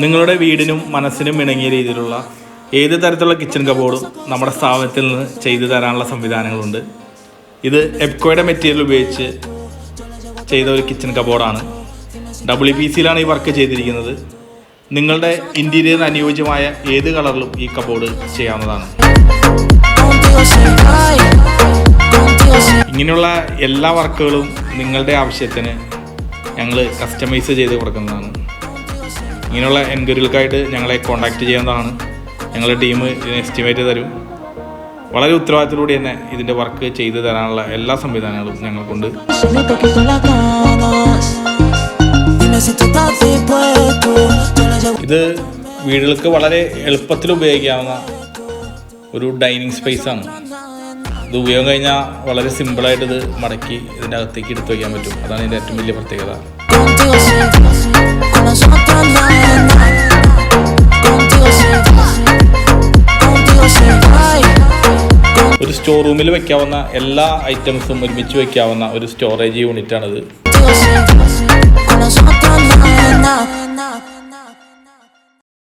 നിങ്ങളുടെ വീടിനും മനസ്സിനും ഇണങ്ങിയ രീതിയിലുള്ള ഏത് തരത്തിലുള്ള കിച്ചൺ കബോർഡും നമ്മുടെ സ്ഥാപനത്തിൽ നിന്ന് ചെയ്തു തരാനുള്ള സംവിധാനങ്ങളുണ്ട്. ഇത് എപ്കോയുടെ മെറ്റീരിയൽ ഉപയോഗിച്ച് ചെയ്ത ഒരു കിച്ചൺ കബോർഡാണ്. WPCയിലാണ് ഈ വർക്ക് ചെയ്തിരിക്കുന്നത്. നിങ്ങളുടെ ഇൻറ്റീരിയറിന് അനുയോജ്യമായ ഏത് കളറിലും ഈ കബോർഡ് ചെയ്യാവുന്നതാണ്. ഇങ്ങനെയുള്ള എല്ലാ വർക്കുകളും നിങ്ങളുടെ ആവശ്യത്തിന് ഞങ്ങൾ കസ്റ്റമൈസ് ചെയ്ത് കൊടുക്കുന്നതാണ്. ഇങ്ങനെയുള്ള എൻക്വയറികൾക്കായിട്ട് ഞങ്ങളെ കോൺടാക്റ്റ് ചെയ്യാവുന്നതാണ്. ഞങ്ങളുടെ ടീം ഇതിന് എസ്റ്റിമേറ്റ് തരും. വളരെ ഉത്തരവാദിത്തത്തോടെ തന്നെ ഇതിൻ്റെ വർക്ക് ചെയ്തു തരാനുള്ള എല്ലാ സംവിധാനങ്ങളും ഞങ്ങൾക്കുണ്ട്. ഇത് വീടുകൾക്ക് വളരെ എളുപ്പത്തിൽ ഉപയോഗിക്കാവുന്ന ഒരു ഡൈനിങ് സ്പേസാണ്. ഇത് ഉപയോഗം കഴിഞ്ഞാൽ വളരെ സിമ്പിളായിട്ട് ഇത് മടക്കി ഇതിൻ്റെ അകത്തേക്ക് എടുത്തു വയ്ക്കാൻ പറ്റും. അതാണ് ഇതിൻ്റെ ഏറ്റവും വലിയ പ്രത്യേകത. ഒരു സ്റ്റോർ റൂമിൽ വെക്കാവുന്ന എല്ലാ ഐറ്റംസും ഒരുമിച്ച് വെക്കാവുന്ന ഒരു സ്റ്റോറേജ് യൂണിറ്റാണിത്.